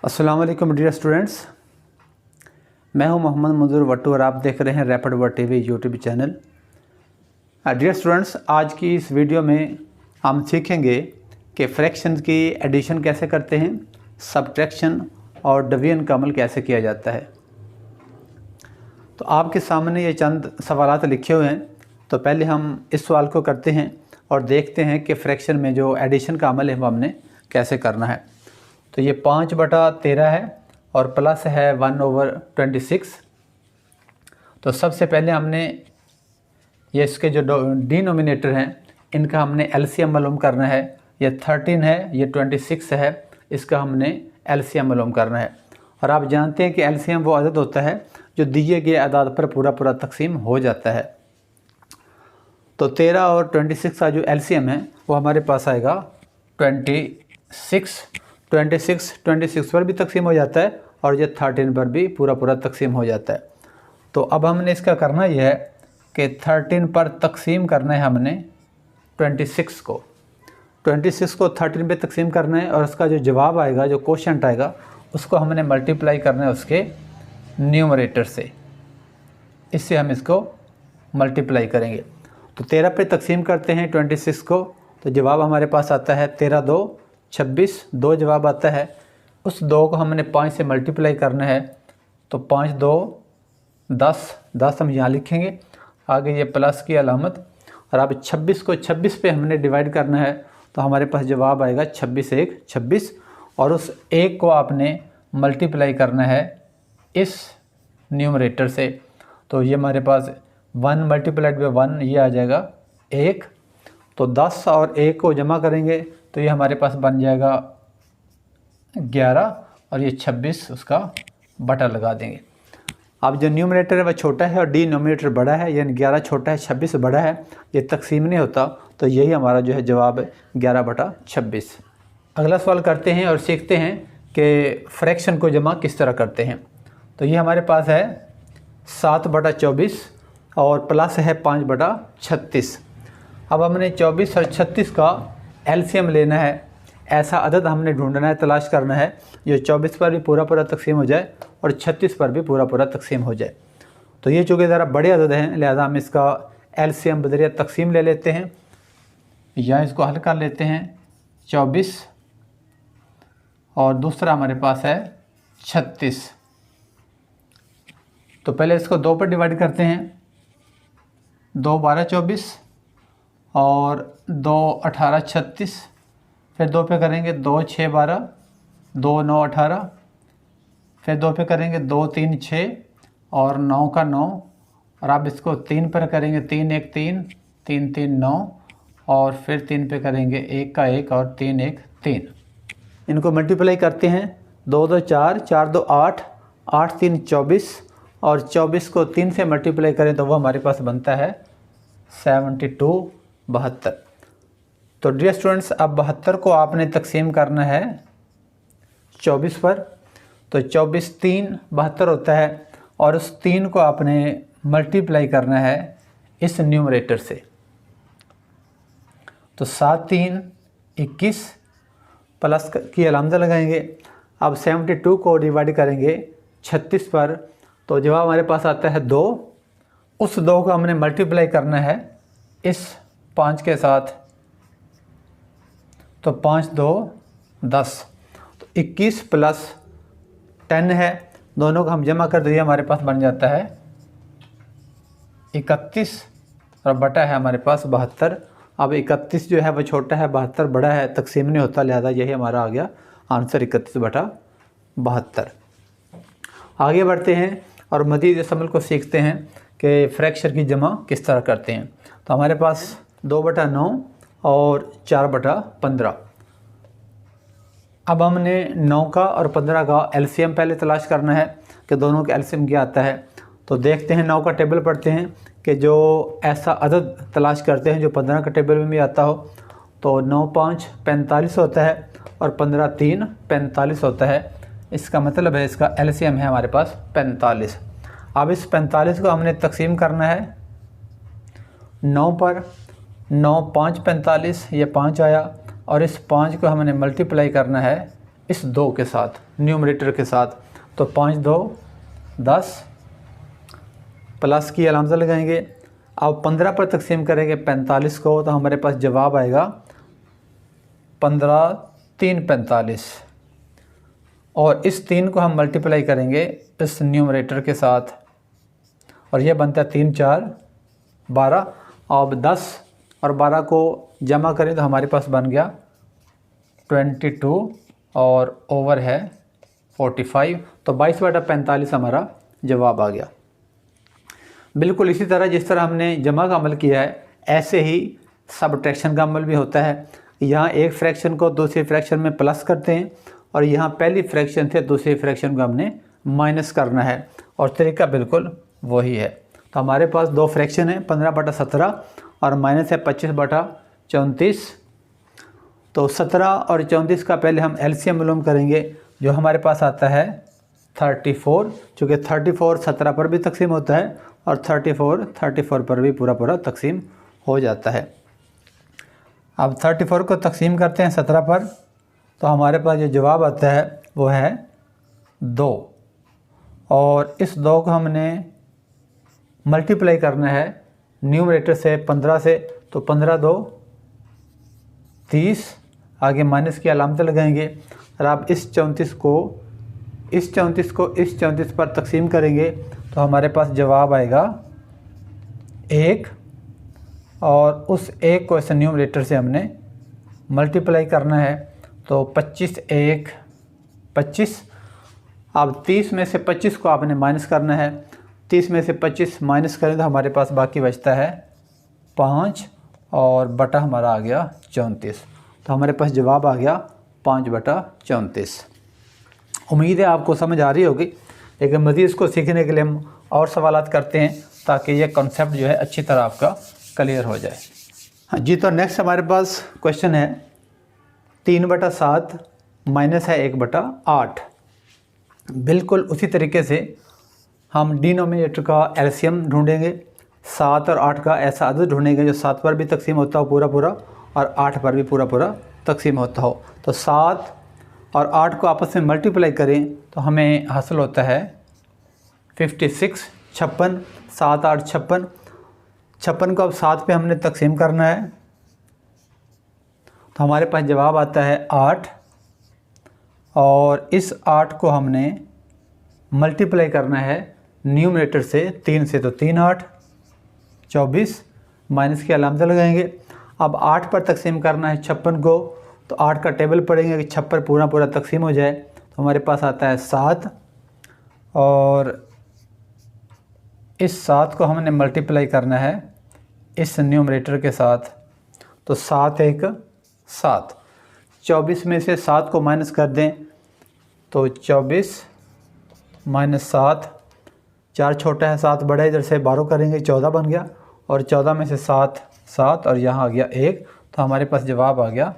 अस्सलाम वालेकुम dear students, मैं हूं मोहम्मद मंजूर वट्टू और आप देख रहे हैं rapid word TV YouTube channel. Dear students, आज की इस वीडियो में हम सीखेंगे कि फ्रैक्शन की एडिशन कैसे करते हैं, सब्ट्रैक्शन और डिवीजन का अमल कैसे किया जाता है। तो आपके सामने ये चंद सवालात लिखे हुए हैं। तो पहले हम इस सवाल को करते हैं और देखते हैं कि फ्रैक्शन में जो एडिशन का अमल है वो हमने कैसे करना है। तो ये 5/13 है और प्लस है 1/26। तो सबसे पहले हमने ये इसके जो डिनोमिनेटर हैं इनका हमने एलसीएम मालूम करना है। ये 13 है, ये 26 है, इसका हमने एलसीएम मालूम करना है। और आप जानते हैं कि एलसीएम वो अदद होता है जो दिए गए अदाद पर पूरा पूरा तकसीम हो जाता है। तो 13 और 26 का जो एलसीएम है वो हमारे पास आएगा 26 पर भी तकसीम हो जाता है और ये 13 पर भी पूरा पूरा तकसीम हो जाता है। तो अब हमने इसका करना यह है कि 13 पर तकसीम करना है हमने 26 को 13 पे तकसीम करना है और उसका जो जवाब आएगा, जो क्वोशंट आएगा, उसको हमने मल्टीप्लाई करना है उसके न्यूमरेटर से। इससे हम इसको मल्टीप्लाई करेंगे। तो 13 पे तकसीम करते हैं 26 को, तो जवाब हमारे पास आता है 13×2 = 26। 2 जवाब आता है। उस 2 को हमने 5 से मल्टीप्लाई करना है। तो 5×2 = 10 हम यहाँ लिखेंगे, आगे ये प्लस की अलामत। और अब 26 को 26 पे हमने डिवाइड करना है। तो हमारे पास जवाब आएगा 26×1 = 26। और उस 1 को आपने मल्टीप्लाई करना है इस न्यूमरेटर से। तो ये हमारे पास 1 × 1 ये आ जाएगा 1। तो 10 और 1 को जमा करेंगे तो ये हमारे पास बन जाएगा 11 और ये 26 उसका बटा लगा देंगे। अब जो न्यूमरेटर है वह छोटा है और डिनोमिनेटर बड़ा है, यानी 11 छोटा है, 26 बड़ा है। ये तकसीम नहीं होता, तो यही हमारा जो है जवाब है 11/26। अगला सवाल करते हैं और सीखते हैं कि फ्रैक्शन को जमा किस तरह करते हैं। तो ये हमारे पास है 7/24 और प्लस है 5/36। अब हमने 24 और 36 का एलसीएम लेना है। ऐसा अदद हमने ढूंढना है, तलाश करना है जो 24 पर भी पूरा पूरा तकसीम हो जाए और 36 पर भी पूरा पूरा तकसीम हो जाए। तो ये चूँकि ज़रा बड़े अदद हैं, लिहाजा हम इसका एलसीएम बजरिया तकसीम ले लेते हैं या इसको हल कर लेते हैं। 24 और दूसरा हमारे पास है 36। तो पहले इसको 2 पर डिवाइड करते हैं। 2 × 12 = 24 और 2 × 18 = 36। फिर 2 पे करेंगे 2 × 6 = 12, 2 × 9 = 18। फिर 2 पे करेंगे 2 × 3 = 6 और 9 का 9। और आप इसको 3 पर करेंगे 3 × 1 = 3, 3 × 3 = 9 और फिर 3 पे करेंगे 1 का 1 और 3 × 1 = 3। इनको मल्टीप्लाई करते हैं। 2 × 2 = 4, 4 × 2 = 8, 8 × 3 = 24 और 24 को 3 से मल्टीप्लाई करें तो वो हमारे पास बनता है 72। तो डियर स्टूडेंट्स, अब 72 को आपने तकसीम करना है 24 पर। तो 24 3 72 होता है और उस 3 को आपने मल्टीप्लाई करना है इस न्यूमरेटर से। तो 7 × 3 = 21, प्लस की अलामत लगाएंगे। अब 72 को डिवाइड करेंगे 36 पर, तो जवाब हमारे पास आता है 2। उस 2 को हमने मल्टीप्लाई करना है इस 5 के साथ। तो 5 × 2 = 10। तो 21 + 10 है, दोनों को हम जमा कर दिए, हमारे पास बन जाता है 31 और बटा है हमारे पास 72। अब 31 जो है वो छोटा है, 72 बड़ा है, तकसीम नहीं होता, लिहाजा यही हमारा आ गया आंसर 31/72। आगे बढ़ते हैं और मज़ीद इस अमल को सीखते हैं कि फ्रैक्शन की जमा किस तरह करते हैं। तो हमारे पास 2/9 और 4/15। अब हमने 9 का और 15 का एलसीएम पहले तलाश करना है कि दोनों का एलसीएम क्या आता है। तो देखते हैं, 9 का टेबल पढ़ते हैं कि जो ऐसा अदद तलाश करते हैं जो 15 का टेबल में भी आता हो। तो 9 × 5 = 45 होता है और 15 × 3 = 45 होता है। इसका मतलब है इसका एलसीएम है हमारे पास 45। अब इस 45 को हमने तकसीम करना है 9 पर। 9 × 5 = 45, ये 5 आया और इस 5 को हमने मल्टीप्लाई करना है इस 2 के साथ, न्यूमरेटर के साथ। तो 5 2 10, प्लस की अलामत लगाएंगे। अब 15 पर तकसीम करेंगे 45 को, तो हमारे पास जवाब आएगा 15 3 45। और इस 3 को हम मल्टीप्लाई करेंगे इस न्यूमरेटर के साथ, और यह बनता है 3 4 12। अब 10 और 12 को जमा करें तो हमारे पास बन गया 22 और ओवर है 45। तो 22/45 हमारा जवाब आ गया। बिल्कुल इसी तरह जिस तरह हमने जमा का अमल किया है, ऐसे ही सबट्रैक्शन का अमल भी होता है। यहाँ एक फ्रैक्शन को दूसरी फ्रैक्शन में प्लस करते हैं, और यहाँ पहली फ्रैक्शन से दूसरी फ्रैक्शन को हमने माइनस करना है, और तरीका बिल्कुल वही है। तो हमारे पास 2 फ्रैक्शन है, 15/17 और माइनस है 25/34। तो 17 और 34 का पहले हम एलसीएम मालूम करेंगे, जो हमारे पास आता है 34, चूँकि 34 17 पर भी तकसीम होता है और 34 पर भी पूरा तकसीम हो जाता है। अब 34 को तकसीम करते हैं 17 पर, तो हमारे पास जो जवाब आता है वो है 2, और इस 2 को हमने मल्टीप्लाई करना है न्यूमरेटर से 15 से, तो 15 2 30, आगे माइनस की अलामत लगाएंगे। और आप इस 34 को इस 34 पर तकसीम करेंगे तो हमारे पास जवाब आएगा 1, और उस 1 को इस न्यूमरेटर से हमने मल्टीप्लाई करना है, तो 25 1 25। अब 30 में से 25 को आपने माइनस करना है, 30 में से 25 माइनस करें तो हमारे पास बाकी बचता है 5, और बटा हमारा आ गया 34। तो हमारे पास जवाब आ गया 5/34। उम्मीद है आपको समझ आ रही होगी, लेकिन मज़ीद इसको सीखने के लिए हम और सवालात करते हैं ताकि ये कॉन्सेप्ट जो है अच्छी तरह आपका क्लियर हो जाए। हाँ जी, तो नेक्स्ट हमारे पास क्वेश्चन है 3/7 माइनस है 1/8। बिल्कुल उसी तरीके से हम डिनोमिनेटर का एलसीएम ढूंढेंगे, 7 और 8 का ऐसा अदद ढूंढेंगे जो 7 पर भी तकसीम होता हो पूरा और 8 पर भी पूरा तकसीम होता हो। तो 7 और 8 को आपस में मल्टीप्लाई करें तो हमें हासिल होता है 56 56। 7 8 56, 56 को अब 7 पे हमने तकसीम करना है, तो हमारे पास जवाब आता है 8, और इस 8 को हमने मल्टीप्लाई करना है न्यूमरेटर से 3 से, तो 3 8 24, माइनस की अलामत लगाएंगे। अब 8 पर तकसीम करना है 56 को, तो 8 का टेबल पढ़ेंगे कि 6 पर पूरा तकसीम हो जाए, तो हमारे पास आता है 7, और इस 7 को हमने मल्टीप्लाई करना है इस न्यूमरेटर के साथ, तो 7 1 7। 24 में से 7 को माइनस कर दें तो 24 माइनस 7, 4 छोटा है 7 बड़ा है, इधर से 12 करेंगे 14 बन गया, और 14 में से 7 7, और यहाँ आ गया 1, तो हमारे पास जवाब आ गया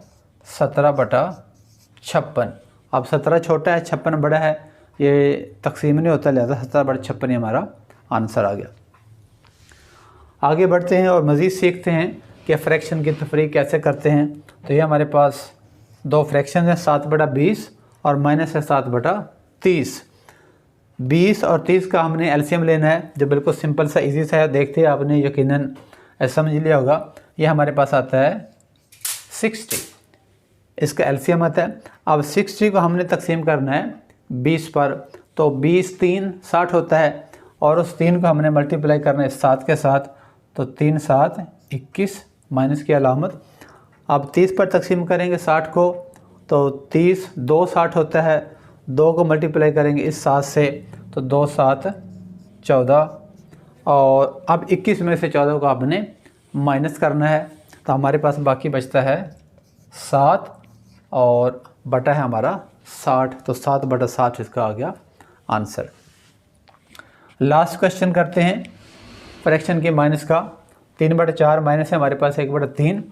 17/56। अब 17 छोटा है 56 बड़ा है, ये तकसीम नहीं होता, लिहाजा 17/56 ही हमारा आंसर आ गया। आगे बढ़ते हैं और मज़ीद सीखते हैं कि फ्रैक्शन की तफरीक कैसे करते हैं। तो ये हमारे पास 2 फ्रैक्शन हैं, 7/20 और माइनस है 7/30। 20 और 30 का हमने एलसीएम लेना है, जो बिल्कुल सिंपल सा इजी सा है, देखते हैं आपने यकीनन समझ लिया होगा। ये हमारे पास आता है 60, इसका एलसीएम आता है। अब 60 को हमने तकसीम करना है 20 पर, तो 20 3 60 होता है, और उस 3 को हमने मल्टीप्लाई करना है 7 के साथ, तो 3 7 21, माइनस की अलामत। अब 30 पर तकसीम करेंगे 60 को, तो 30 2 60 होता है, 2 को मल्टीप्लाई करेंगे इस 7 से, तो 2 7 14, और अब 21 में से 14 को आपने माइनस करना है, तो हमारे पास बाकी बचता है 7, और बटा है हमारा 60, तो 7/60 इसका आ गया आंसर। लास्ट क्वेश्चन करते हैं फ्रैक्शन के माइनस का। 3/4 माइनस है हमारे पास 1/3,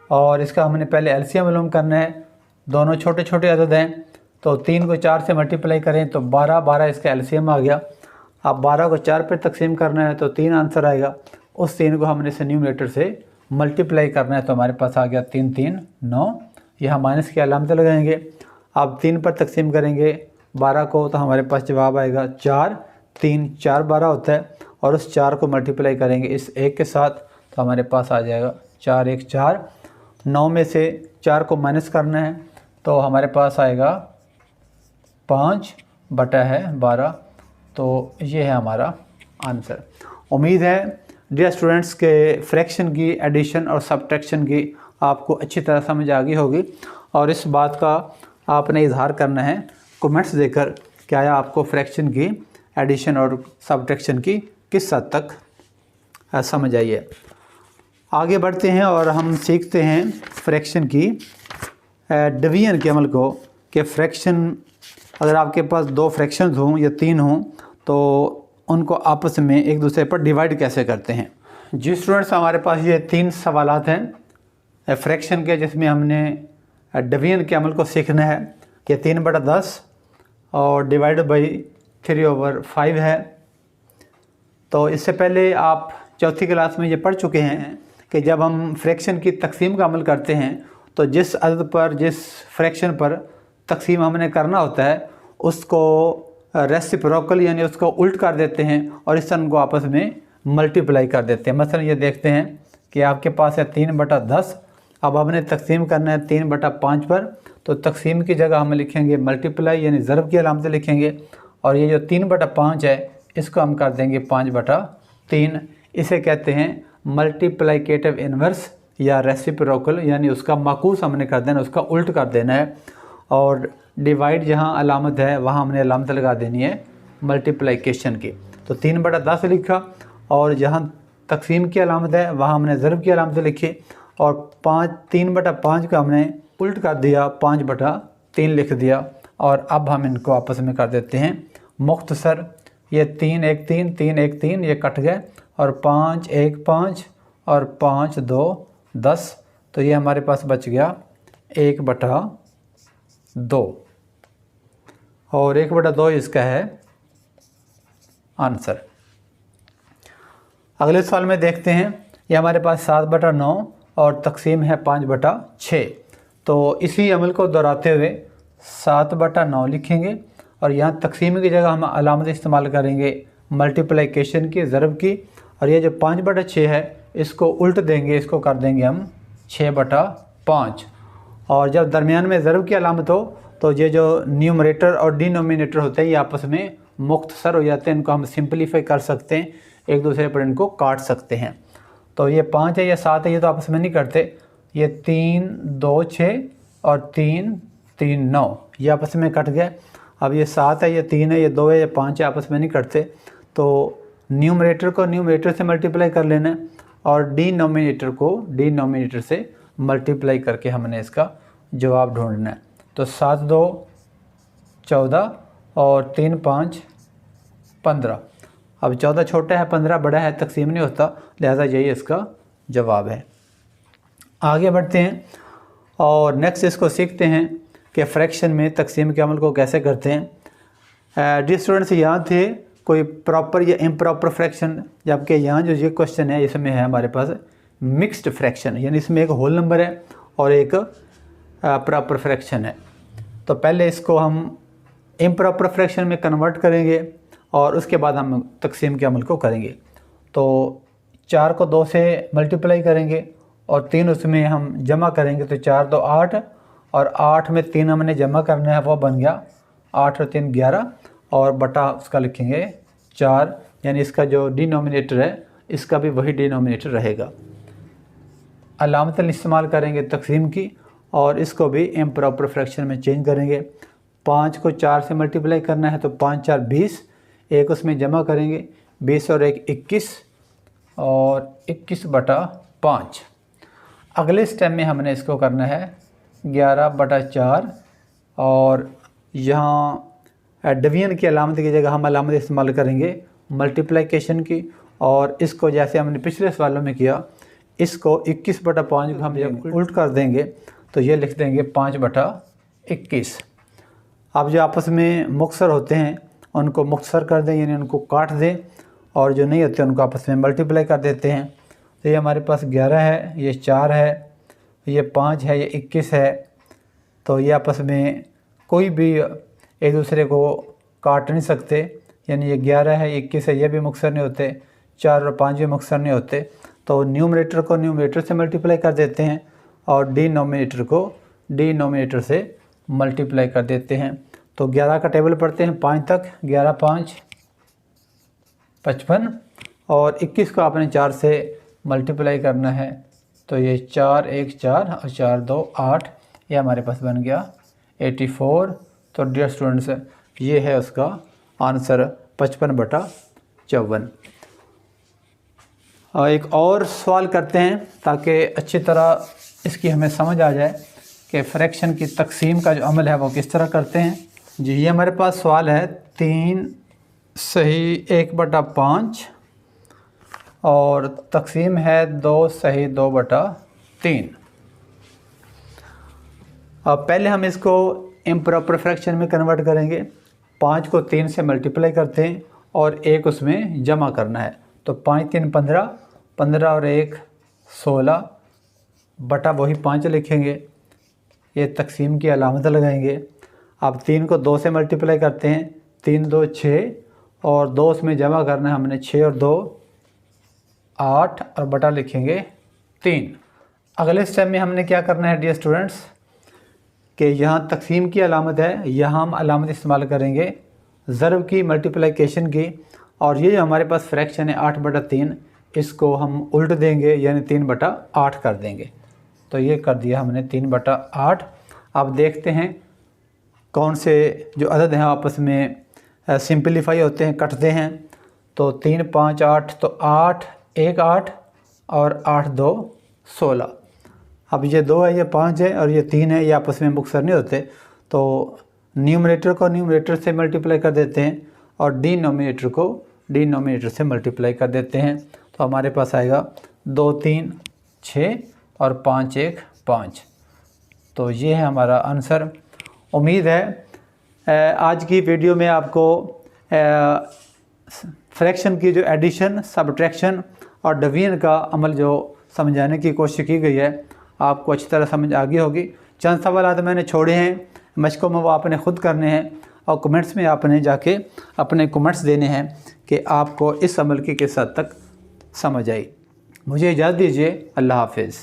और इसका हमने पहले एलसीएम मालूम करना है। दोनों छोटे छोटे अदद हैं, तो 3 को 4 से मल्टीप्लाई करें तो 12 12 इसका एलसीएम आ गया। अब 12 को 4 पर तकसीम करना है तो 3 आंसर आएगा। उस 3 को हमने इसे न्यूमरेटर से मल्टीप्लाई करना है, तो हमारे पास आ गया 3 3 9। यहाँ माइनस की अलामत लगाएंगे। अब 3 पर तकसीम करेंगे 12 को तो हमारे पास जवाब आएगा 4। 3 4 12 होता है और उस 4 को मल्टीप्लाई करेंगे इस 1 के साथ तो हमारे पास आ जाएगा 4 1 4। 9 में से 4 को माइनस करना है तो हमारे पास आएगा 5 बटा है 12। तो ये है हमारा आंसर। उम्मीद है डियर स्टूडेंट्स के फ्रैक्शन की एडिशन और सब्ट्रैक्शन की आपको अच्छी तरह समझ आ गई होगी और इस बात का आपने इजहार करना है कमेंट्स देकर क्या आपको फ्रैक्शन की एडिशन और सब्ट्रैक्शन की किस हद तक समझ आई है। आगे बढ़ते हैं और हम सीखते हैं फ्रैक्शन की डिवीजन के अमल को कि फ्रैक्शन अगर आपके पास 2 फ्रैक्शंस हों या 3 हों तो उनको आपस में एक दूसरे पर डिवाइड कैसे करते हैं। जी स्टूडेंट्स, हमारे पास ये 3 सवालात हैं फ्रैक्शन के जिसमें हमने डिवीजन के अमल को सीखना है कि 3/10 और डिवाइड बाई 3/5 है। तो इससे पहले आप चौथी क्लास में ये पढ़ चुके हैं कि जब हम फ्रैक्शन की तकसीम का अमल करते हैं तो जिस अदद पर जिस फ्रैक्शन पर तकसीम हमने करना होता है उसको रेसिप्रोकल यानी उसको उल्ट कर देते हैं और इस तरह को आपस में मल्टीप्लाई कर देते हैं। मसलन ये देखते हैं कि आपके पास है 3/10। अब हमने तकसीम करना है 3/5 पर तो तकसीम की जगह हम लिखेंगे मल्टीप्लाई यानी ज़रब की अलामत लिखेंगे और ये जो 3/5 है इसको हम कर देंगे 5/3। इसे कहते हैं मल्टीप्लिकेटिव इन्वर्स या रेसिप्रोकल यानी उसका माकूस हमने कर देना, उसका उल्ट कर देना है। और डिवाइड जहाँ अलामत है वहाँ हमने अलामत लगा देनी है मल्टीप्लिकेशन की। तो 3/10 लिखा और जहाँ तकसीम की अलामत है वहाँ हमने ज़रब की अलामत लिखी और 3/5 का हमने उल्ट कर दिया 5/3 लिख दिया। और अब हम इनको आपस में कर देते हैं मुख्तसर। ये 3 1 3 3 1 3 ये कट गए और 5 1 5 और 5 2 10। तो ये हमारे पास बच गया 1/2 और 1/2 इसका है आंसर। अगले सवाल में देखते हैं ये हमारे पास 7/9 और तकसीम है 5/6। तो इसी अमल को दोहराते हुए 7/9 लिखेंगे और यहाँ तकसीम की जगह हम अलामत इस्तेमाल करेंगे मल्टीप्लिकेशन की, ज़रब की। और ये जो 5/6 है इसको उल्ट देंगे, इसको कर देंगे हम 6/5। और जब दरमियान में ज़रब की अलामत हो तो ये जो न्यूमरेटर और डिनोमिनेटर होते हैं ये आपस में मुख्तसर हो जाते हैं। इनको हम सिंपलीफाई कर सकते हैं, एक दूसरे पर इनको काट सकते हैं। तो ये 5 है या 7 है ये तो आपस में नहीं करते। ये 3 2 6 और 3 3 9 ये आपस में कट गए। अब ये 7 है, ये 3 है, ये 2 है, ये 5 है, आपस में नहीं कटते। तो न्यूमरेटर को न्यूमरेटर से मल्टीप्लाई कर लेना है और डिनोमिनेटर को डिनोमिनेटर से मल्टीप्लाई करके हमने इसका जवाब ढूंढना है। तो 7 2 14 और 3 5 15। अब 14 छोटा है, 15 बड़ा है, तकसीम नहीं होता, लिहाजा यही इसका जवाब है। आगे बढ़ते हैं और नेक्स्ट इसको सीखते हैं कि फ्रैक्शन में तकसीम के अमल को कैसे करते हैं। डियर स्टूडेंट्स, यहाँ थे कोई प्रॉपर या इम्प्रॉपर फ्रैक्शन, जबकि यहाँ जो ये क्वेश्चन है इसमें है हमारे पास मिक्स्ड फ्रैक्शन, यानी इसमें एक होल नंबर है और एक प्रॉपर फ्रैक्शन है। तो पहले इसको हम इम्प्रॉपर फ्रैक्शन में कन्वर्ट करेंगे और उसके बाद हम तकसीम के अमल को करेंगे। तो 4 को 2 से मल्टीप्लाई करेंगे और 3 उसमें हम जमा करेंगे तो 4 2 8 और 8 में 3 हमने जमा करना है, वो बन गया 8 और 3 11 और बटा उसका लिखेंगे 4, यानी इसका जो डिनोमिनेटर है इसका भी वही डिनोमिनेटर रहेगा। अलामत इस्तेमाल करेंगे तकसीम की और इसको भी इम्प्रॉपर फ्रैक्शन में चेंज करेंगे। 5 को 4 से मल्टीप्लाई करना है तो 5 4 20, एक उसमें जमा करेंगे 20 और 1 21 और 21/5। अगले स्टेप में हमने इसको करना है 11/4 और यहाँ डिवीजन की अलामत की जगह हम अलामत इस्तेमाल करेंगे मल्टीप्लिकेशन की। और इसको जैसे हमने पिछले सवालों में किया, इसको 21/5 को हम जब उल्ट कर देंगे तो ये लिख देंगे 5/21। अब जो आपस में मुख्तसर होते हैं उनको मुख्तसर कर दें, यानी उनको काट दें, और जो नहीं होते उनको आपस में मल्टीप्लाई कर देते हैं। तो ये हमारे पास 11 है, ये 4 है, ये 5 है, ये 21 है। तो ये आपस में कोई भी एक दूसरे को काट नहीं सकते, यानी ये 11 है 21 है, ये भी मुकसर नहीं होते, 4 और 5 भी मुकसर नहीं होते। तो न्यूमरेटर को न्यूमरेटर से मल्टीप्लाई कर देते हैं और डिनोमिनेटर को डिनोमिनेटर से मल्टीप्लाई कर देते हैं। तो 11 का टेबल पढ़ते हैं 5 तक, 11 5 55 और 21 को आपने 4 से मल्टीप्लाई करना है। तो ये 4 1 4 और 4 2 8, ये हमारे पास बन गया 84। तो डियर स्टूडेंट्स, ये है उसका आंसर 55/54। एक और सवाल करते हैं ताकि अच्छी तरह इसकी हमें समझ आ जाए कि फ्रैक्शन की तकसीम का जो अमल है वो किस तरह करते हैं। जी, ये हमारे पास सवाल है 3 सही 1/5 और तकसीम है 2 सही 2/3। अब पहले हम इसको इम्प्रॉपर फ्रैक्शन में कन्वर्ट करेंगे। 5 को 3 से मल्टीप्लाई करते हैं और 1 उसमें जमा करना है। तो 5 3 15, 15 और 1 16 बटा वही 5 लिखेंगे। ये तकसीम की अलामत लगाएंगे। अब 3 को 2 से मल्टीप्लाई करते हैं, 3 2 6 और 2 उसमें जमा करना है हमने, 6 और 2 8 और बटा लिखेंगे 3। अगले स्टेप में हमने क्या करना है डियर स्टूडेंट्स कि यहाँ तकसीम की अलामत है, यहाँ हम अलामत इस्तेमाल करेंगे ज़र्ब की, मल्टीप्लिकेशन की। और ये जो हमारे पास फ्रैक्शन है 8/3, इसको हम उल्ट देंगे यानी 3/8 कर देंगे। तो ये कर दिया हमने 3/8। अब देखते हैं कौन से जो अदद हैं आपस में सिंपलीफाई होते हैं, कटते हैं। तो 3 5 8, तो 8 1 8 और 8 2 16। अब ये 2 है, ये 5 है और ये 3 है, ये आपस में मुकसर नहीं होते। तो न्यूमरेटर को न्यूमरेटर से मल्टीप्लाई कर देते हैं और डिनोमिनेटर को डिनोमिनेटर से मल्टीप्लाई कर देते हैं। तो हमारे पास आएगा 2 3 6 और 5 1 5। तो ये है हमारा आंसर। उम्मीद है आज की वीडियो में आपको फ्रैक्शन की जो एडिशन, सब्ट्रैक्शन और डिवीजन का अमल जो समझाने की कोशिश की गई है आपको अच्छी तरह समझ आ गई होगी। चंद सवाल मैंने छोड़े हैं, मशकों में वो आपने ख़ुद करने हैं और कमेंट्स में आपने जाके अपने कमेंट्स देने हैं कि आपको इस अमल की किस हद तक समझ आई। मुझे इजाज़त दीजिए। अल्लाह हाफिज़।